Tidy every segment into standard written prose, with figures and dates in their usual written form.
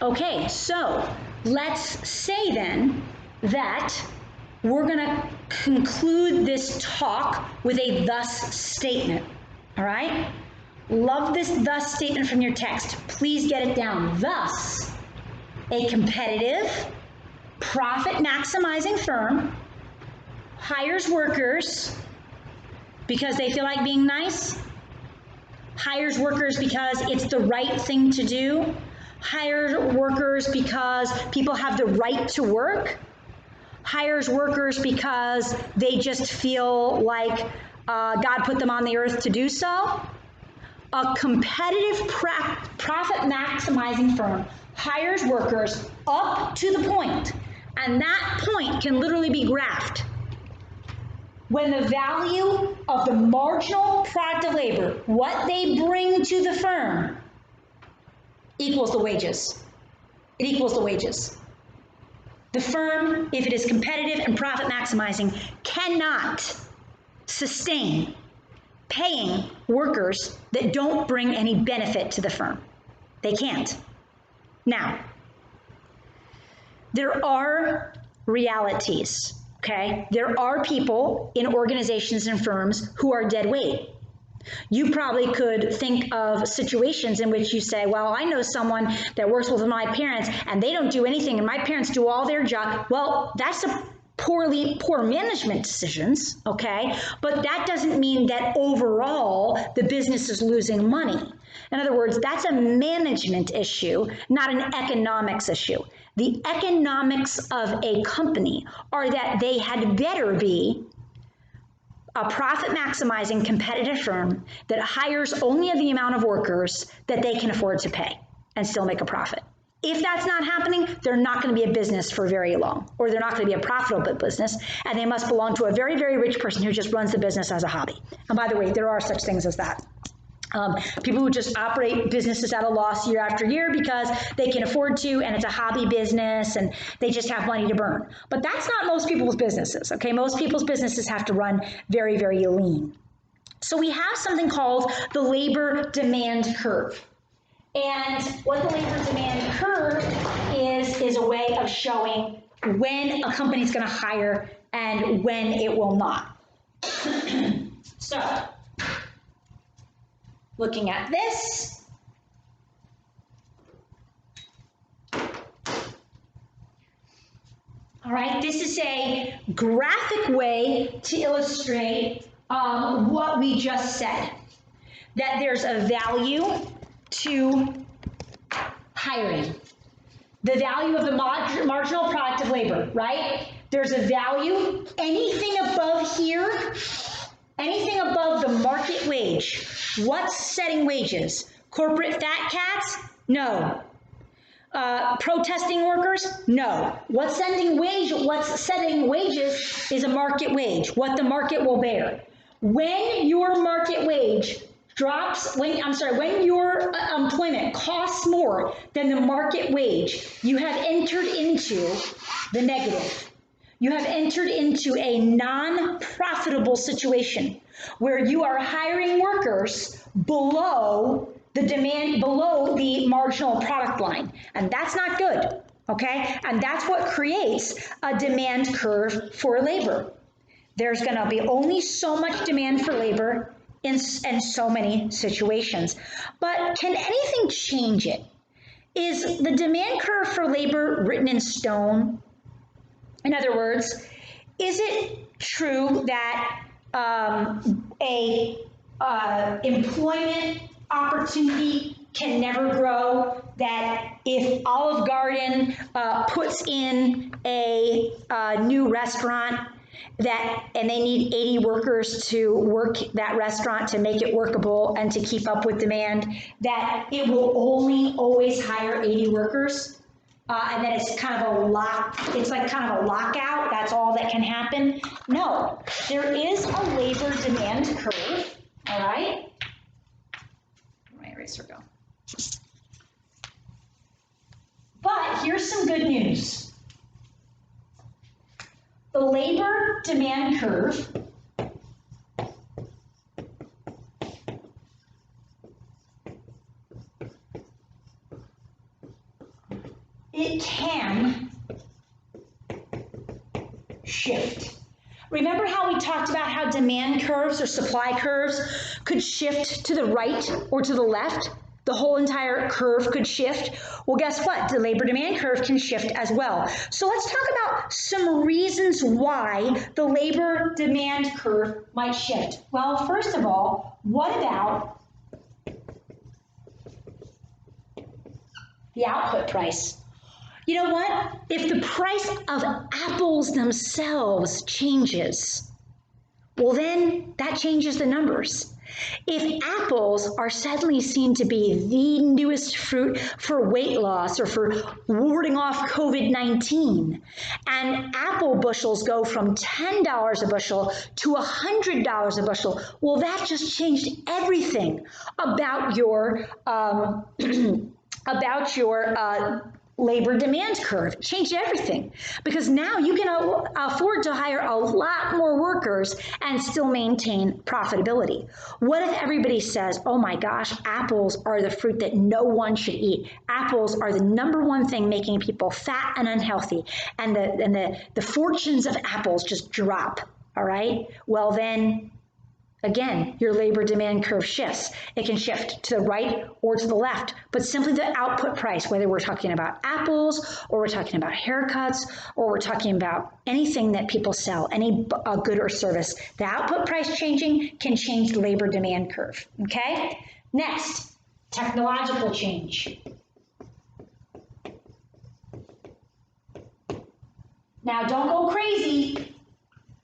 Okay, so let's say then that we're going to conclude this talk with a thus statement. All right? Love this thus statement from your text. Please get it down. Thus, a competitive, profit-maximizing firm hires workers because they feel like being nice, hires workers because it's the right thing to do, hires workers because people have the right to work, hires workers because they just feel like God put them on the earth to do so. A competitive profit-maximizing firm hires workers up to the point, and that point can literally be graphed, when the value of the marginal product of labor, what they bring to the firm, equals the wages. It equals the wages. The firm, if it is competitive and profit maximizing, cannot sustain paying workers that don't bring any benefit to the firm. They can't. Now, there are realities, okay? There are people in organizations and firms who are dead weight. You probably could think of situations in which you say, well, I know someone that works with my parents and they don't do anything and my parents do all their job. Well, that's a poor management decisions, okay? But that doesn't mean that overall the business is losing money. In other words, that's a management issue, not an economics issue. The economics of a company are that they had better be a profit-maximizing competitive firm that hires only the amount of workers that they can afford to pay and still make a profit. If that's not happening, they're not going to be a business for very long, or they're not going to be a profitable business, and they must belong to a very, very rich person who just runs the business as a hobby. And by the way, there are such things as that. People who just operate businesses at a loss year after year because they can afford to, and it's a hobby business, and they just have money to burn. But that's not most people's businesses, okay? Most people's businesses have to run very, very lean. So we have something called the labor demand curve. And what the labor demand curve is a way of showing when a company's going to hire and when it will not. So, looking at this, all right, this is a graphic way to illustrate what we just said, that there's a value to hiring, the value of the marginal product of labor, right? There's a value, anything above here, anything above the market wage. What's setting wages? Corporate fat cats? No. Protesting workers? No. What's setting wages is a market wage, what the market will bear. When your market wage drops, when your employment costs more than the market wage, you have entered into the negative. You have entered into a non-profitable situation where you are hiring workers below the demand, below the marginal product line. And that's not good, okay? And that's what creates a demand curve for labor. There's gonna be only so much demand for labor in so many situations. But can anything change it? Is the demand curve for labor written in stone? In other words, is it true that employment opportunity can never grow, that if Olive Garden puts in a new restaurant and they need 80 workers to work that restaurant to make it workable and to keep up with demand, that it will only always hire 80 workers? And then it's kind of a lockout, that's all that can happen. No, there is a labor demand curve, all right? Where my eraser go? But here's some good news. The labor demand curve it can shift. Remember how we talked about how demand curves or supply curves could shift to the right or to the left? The whole entire curve could shift. Well, guess what? The labor demand curve can shift as well. So let's talk about some reasons why the labor demand curve might shift. Well, first of all, what about the output price? You know what? If the price of apples themselves changes, well, then that changes the numbers. If apples are suddenly seen to be the newest fruit for weight loss or for warding off COVID-19, and apple bushels go from $10 a bushel to $100 a bushel, well, that just changed everything about your labor demand curve. Changed everything, because now you can afford to hire a lot more workers and still maintain profitability. What if everybody says, oh my gosh, apples are the fruit that no one should eat. Apples are the number one thing making people fat and unhealthy, and the fortunes of apples just drop, all right? Well then, again, your labor demand curve shifts. It can shift to the right or to the left, but simply the output price, whether we're talking about apples or we're talking about haircuts or we're talking about anything that people sell, any good or service, the output price changing can change the labor demand curve, okay? Next, technological change. Now, don't go crazy,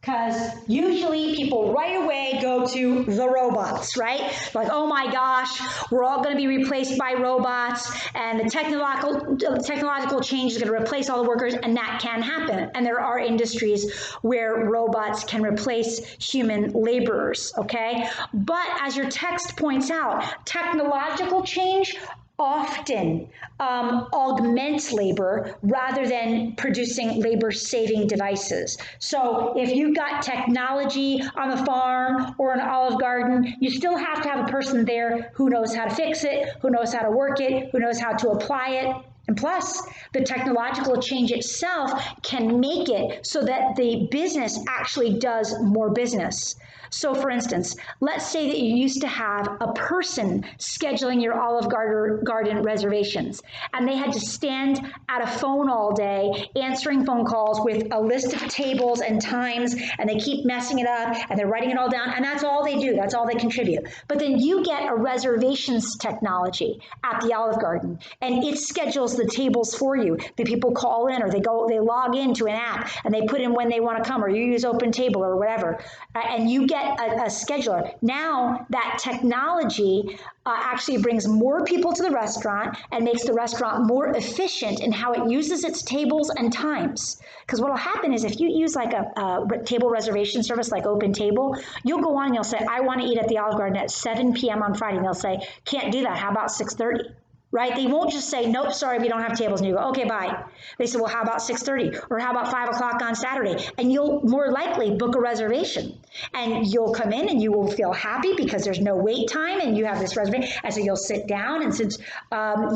because usually people right away go to the robots, right? Like, oh my gosh, we're all going to be replaced by robots, and the technological change is going to replace all the workers, and that can happen. And there are industries where robots can replace human laborers, okay? But as your text points out, technological change often augments labor rather than producing labor-saving devices. So if you've got technology on the farm or an Olive Garden, you still have to have a person there who knows how to fix it, who knows how to work it, who knows how to apply it. And plus, the technological change itself can make it so that the business actually does more business. So for instance, let's say that you used to have a person scheduling your Olive Garden reservations, and they had to stand at a phone all day answering phone calls with a list of tables and times, and they keep messing it up, and they're writing it all down, and that's all they do, that's all they contribute. But then you get a reservations technology at the Olive Garden, and it schedules the tables for you. The people call in, or they log into an app, and they put in when they want to come, or you use Open Table or whatever, and you get a scheduler. Now that technology actually brings more people to the restaurant and makes the restaurant more efficient in how it uses its tables and times. Because what will happen is if you use like a table reservation service like Open Table, you'll go on and you'll say, I want to eat at the Olive Garden at 7 p.m. on Friday. And they'll say, can't do that. How about 6:30? Right? They won't just say, nope, sorry, we don't have tables. And you go, okay, bye. They say, well, how about 6:30? Or how about 5 o'clock on Saturday? And you'll more likely book a reservation. And you'll come in and you will feel happy because there's no wait time and you have this reservation. And so you'll sit down, and since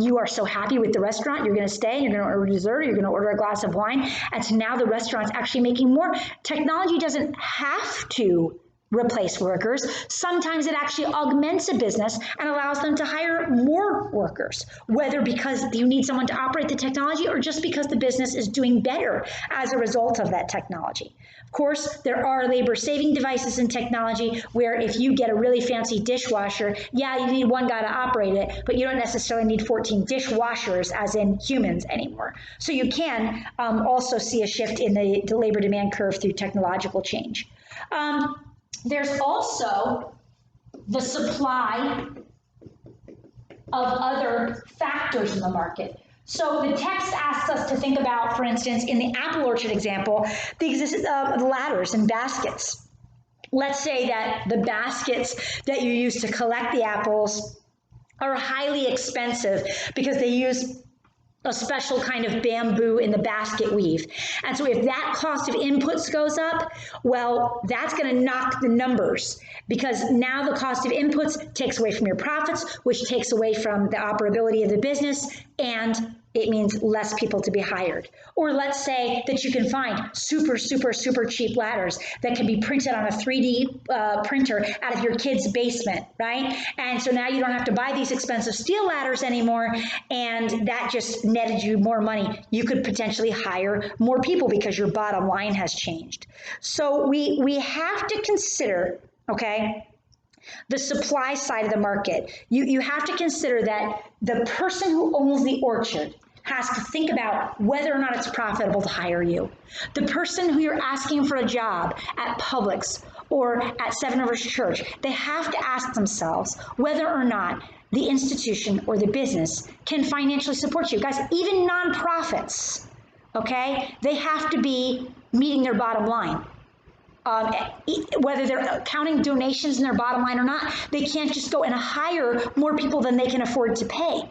you are so happy with the restaurant, you're going to stay, and you're going to order dessert, or you're going to order a glass of wine. And so now the restaurant's actually making more. Technology doesn't have to replace workers. Sometimes it actually augments a business and allows them to hire more workers, whether because you need someone to operate the technology or just because the business is doing better as a result of that technology. Of course, there are labor-saving devices in technology where if you get a really fancy dishwasher, yeah, you need one guy to operate it, but you don't necessarily need 14 dishwashers as in humans anymore. So you can also see a shift in the labor demand curve through technological change. There's also the supply of other factors in the market. So the text asks us to think about, for instance, in the apple orchard example, the existence of ladders and baskets. Let's say that the baskets that you use to collect the apples are highly expensive because they use a special kind of bamboo in the basket weave. And so if that cost of inputs goes up, well, that's going to knock the numbers, because now the cost of inputs takes away from your profits, which takes away from the operability of the business, and it means less people to be hired. Or let's say that you can find super, super, super cheap ladders that can be printed on a 3D printer out of your kid's basement, right? And so now you don't have to buy these expensive steel ladders anymore, and that just netted you more money. You could potentially hire more people because your bottom line has changed. So we have to consider, okay, the supply side of the market. You have to consider that the person who owns the orchard has to think about whether or not it's profitable to hire you. The person who you're asking for a job at Publix or at Seven Rivers Church, they have to ask themselves whether or not the institution or the business can financially support you. Guys, even nonprofits, okay, they have to be meeting their bottom line. Whether they're counting donations in their bottom line or not, they can't just go and hire more people than they can afford to pay.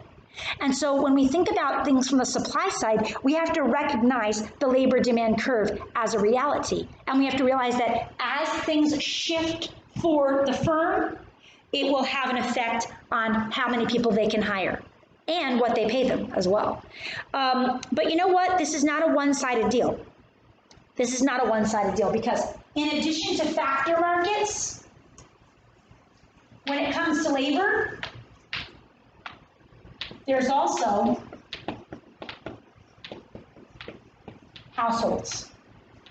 And so when we think about things from the supply side, we have to recognize the labor demand curve as a reality. And we have to realize that as things shift for the firm, it will have an effect on how many people they can hire and what they pay them as well. But you know what? This is not a one-sided deal. This is not a one-sided deal because in addition to factor markets, when it comes to labor, there's also households.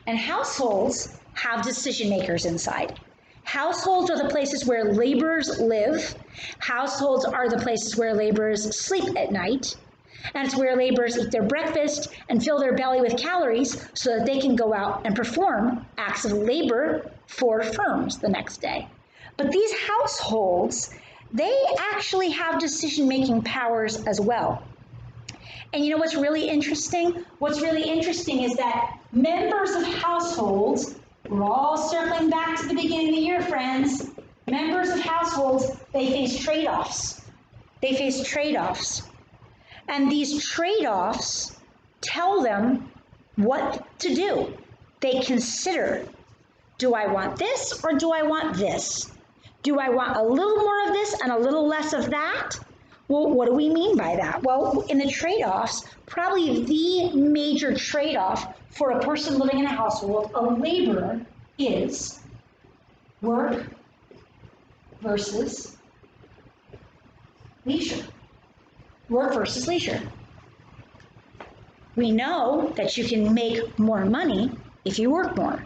And households have decision makers inside. Households are the places where laborers live. Households are the places where laborers sleep at night. And it's where laborers eat their breakfast and fill their belly with calories so that they can go out and perform acts of labor for firms the next day. But these households, they actually have decision-making powers as well. And you know what's really interesting? What's really interesting is that members of households, we're all circling back to the beginning of the year, friends. Members of households, they face trade-offs. They face trade-offs. And these trade-offs tell them what to do. They consider, do I want this or do I want this? Do I want a little more of this and a little less of that? Well, what do we mean by that? Well, in the trade-offs, probably the major trade-off for a person living in a household, a laborer, is work versus leisure. Work versus leisure. We know that you can make more money if you work more.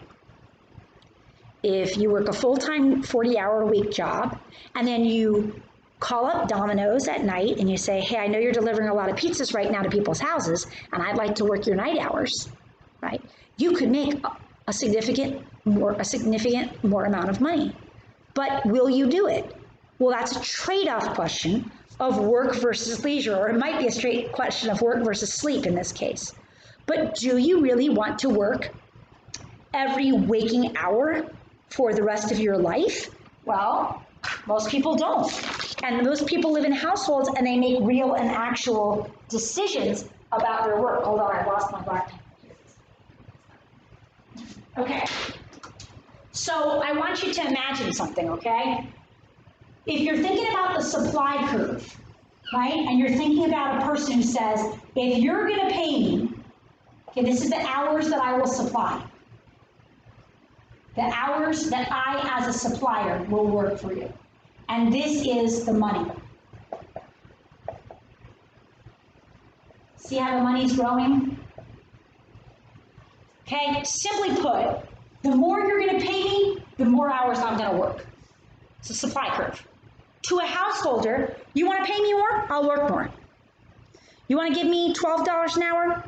If you work a full-time 40-hour-a-week job and then you call up Domino's at night and you say, hey, I know you're delivering a lot of pizzas right now to people's houses and I'd like to work your night hours, right? You could make a significant more amount of money. But will you do it? Well, that's a trade-off question of work versus leisure, or it might be a straight question of work versus sleep in this case. But do you really want to work every waking hour for the rest of your life? Well, most people don't. And those people live in households and they make real and actual decisions about their work. Hold on, I lost my black pen. Okay. So I want you to imagine something, okay? If you're thinking about the supply curve, right, and you're thinking about a person who says, if you're going to pay me, okay, this is the hours that I will supply. The hours that I, as a supplier, will work for you. And this is the money. See how the money's growing? Okay, simply put, the more you're going to pay me, the more hours I'm going to work. It's a supply curve. To a householder, you want to pay me more? I'll work more. You want to give me $12 an hour?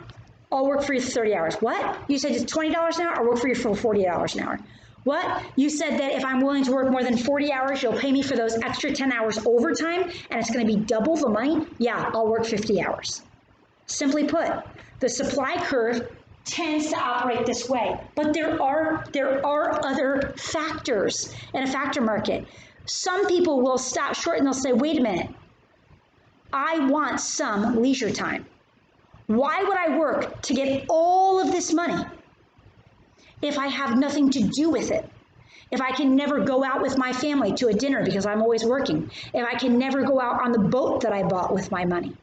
I'll work for you for 30 hours. What? You said it's $20 an hour? I'll work for you for $40 an hour. What? You said that if I'm willing to work more than 40 hours, you'll pay me for those extra 10 hours overtime, and it's going to be double the money? Yeah, I'll work 50 hours. Simply put, the supply curve tends to operate this way. But there are other factors in a factor market. Some people will stop short and they'll say, wait a minute, I want some leisure time. Why would I work to get all of this money if I have nothing to do with it? If I can never go out with my family to a dinner because I'm always working? If I can never go out on the boat that I bought with my money?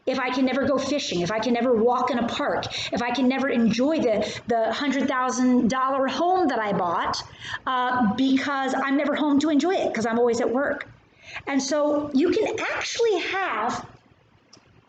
if I can never go fishing, if I can never walk in a park, if I can never enjoy the $100,000 home that I bought because I'm never home to enjoy it because I'm always at work. And so you can actually have,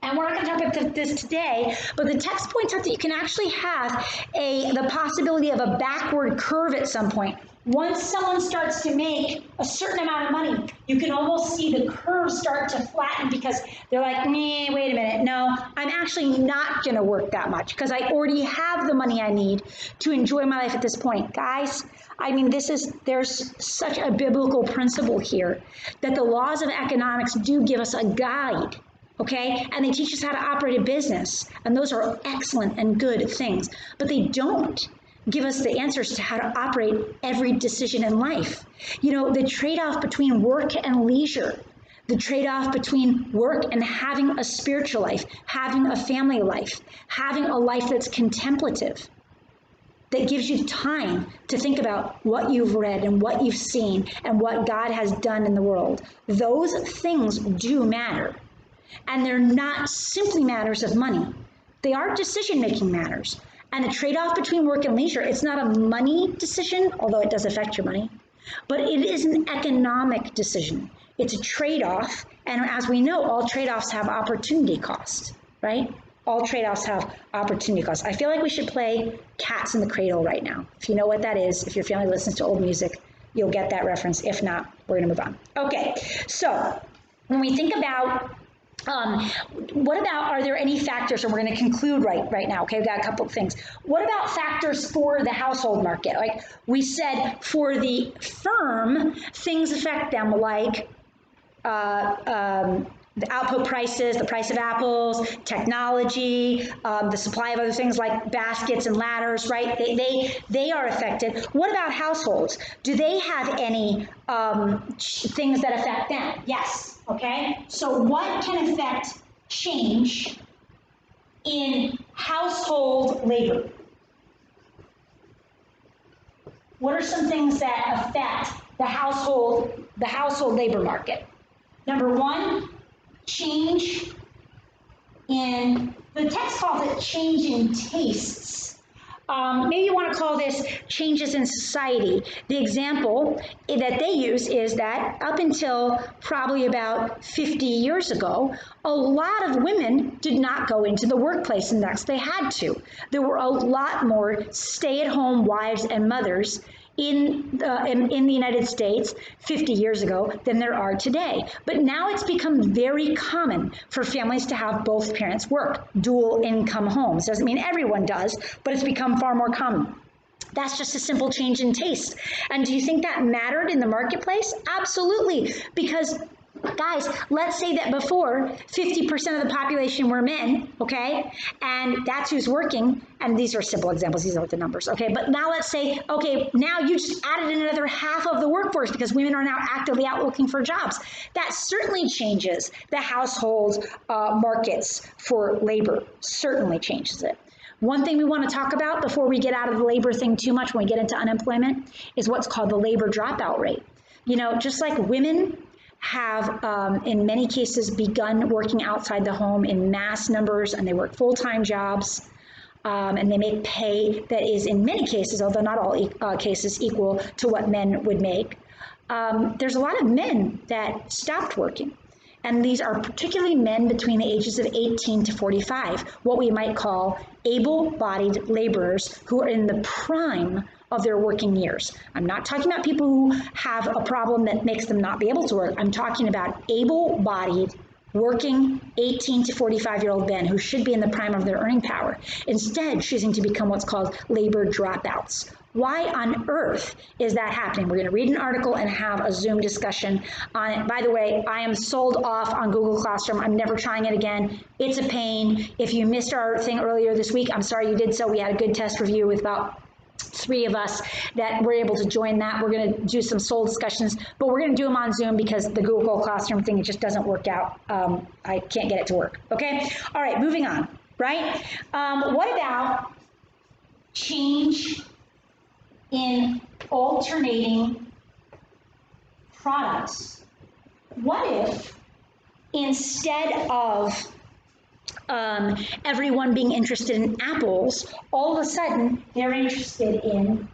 and we're not going to talk about this today, but the text points out that you can actually have the possibility of a backward curve at some point. Once someone starts to make a certain amount of money, you can almost see the curve start to flatten because they're like, wait a minute, no, I'm actually not going to work that much because I already have the money I need to enjoy my life at this point. Guys, I mean, there's such a biblical principle here that the laws of economics do give us a guide. Okay, and they teach us how to operate a business, and those are excellent and good things, but they don't give us the answers to how to operate every decision in life. You know, the trade-off between work and leisure, the trade-off between work and having a spiritual life, having a family life, having a life that's contemplative, that gives you time to think about what you've read and what you've seen and what God has done in the world. Those things do matter. And they're not simply matters of money. They are decision-making matters. And the trade-off between work and leisure, it's not a money decision, although it does affect your money, but it is an economic decision. It's a trade-off. And as we know, all trade-offs have opportunity cost, right? All trade-offs have opportunity cost. I feel like we should play Cats in the Cradle right now. If you know what that is, if your family listens to old music, you'll get that reference. If not, we're going to move on. Okay, so when we think about what about, are there any factors, and we're going to conclude right now, okay, we've got a couple of things. What about factors for the household market? Like we said, for the firm, things affect them like the output prices, the price of apples, technology, the supply of other things like baskets and ladders, right? They are affected. What about households? Do they have any things that affect them? Yes. Okay, so what can affect change in household labor? What are some things that affect the household labor market? Number one, change in, the text calls it change in tastes. Maybe you want to call this changes in society. The example that they use is that up until probably about 50 years ago, a lot of women did not go into the workplace unless they had to. There were a lot more stay-at-home wives and mothers in the United States 50 years ago than there are today. But now it's become very common for families to have both parents work, dual income homes. Doesn't mean everyone does, but it's become far more common. That's just a simple change in taste. And do you think that mattered in the marketplace? Absolutely, because guys, let's say that before 50% of the population were men, okay? And that's who's working. And these are simple examples, these aren't the numbers, okay? But now let's say, okay, now you just added in another half of the workforce because women are now actively out looking for jobs. That certainly changes the household markets for labor, certainly changes it. One thing we want to talk about before we get out of the labor thing too much when we get into unemployment is what's called the labor dropout rate. You know, just like women have in many cases begun working outside the home in mass numbers, and they work full-time jobs, and they make pay that is in many cases, although not all cases, equal to what men would make. There's a lot of men that stopped working, and these are particularly men between the ages of 18 to 45, what we might call able-bodied laborers who are in the prime of their working years. I'm not talking about people who have a problem that makes them not be able to work. I'm talking about able-bodied, working 18 to 45-year-old men who should be in the prime of their earning power, instead choosing to become what's called labor dropouts. Why on earth is that happening? We're going to read an article and have a Zoom discussion on it. By the way, I am sold off on Google Classroom. I'm never trying it again. It's a pain. If you missed our thing earlier this week, I'm sorry you did so. We had a good test review with about 3 of us that were able to join that. We're going to do some soul discussions, but we're going to do them on Zoom because the Google Classroom thing, it just doesn't work out. I can't get it to work. Okay. All right. Moving on. Right. What about change in alternating products? What if instead of everyone being interested in apples, all of a sudden they're interested in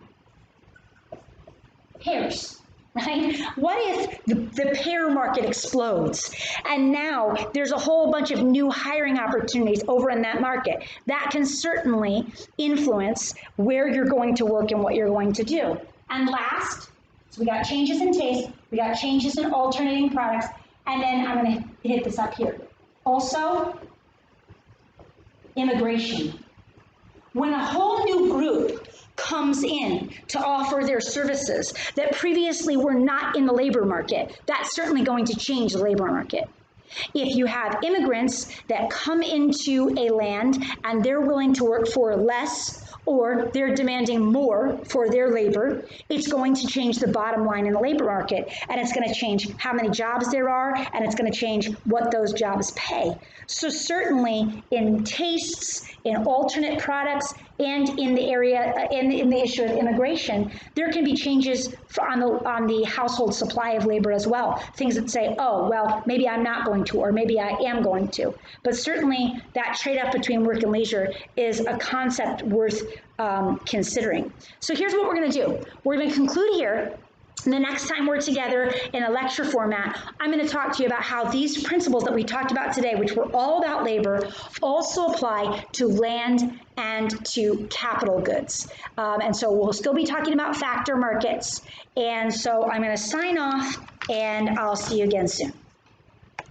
pears, right? What if the pear market explodes and now there's a whole bunch of new hiring opportunities over in that market? That can certainly influence where you're going to work and what you're going to do. And last, so we got changes in taste, we got changes in alternating products, and then I'm going to hit this up here. Also, immigration. When a whole new group comes in to offer their services that previously were not in the labor market, that's certainly going to change the labor market. If you have immigrants that come into a land and they're willing to work for less or they're demanding more for their labor, it's going to change the bottom line in the labor market, and it's going to change how many jobs there are, and it's going to change what those jobs pay. So certainly in tastes, in alternate products, and in the area, in the issue of immigration, there can be changes on the household supply of labor as well. Things that say, oh, well, maybe I'm not going to, or maybe I am going to. But certainly that trade-off between work and leisure is a concept worth considering. So here's what we're going to do. We're going to conclude here. And the next time we're together in a lecture format, I'm going to talk to you about how these principles that we talked about today, which were all about labor, also apply to land and to capital goods. And so we'll still be talking about factor markets. And so I'm going to sign off, and I'll see you again soon.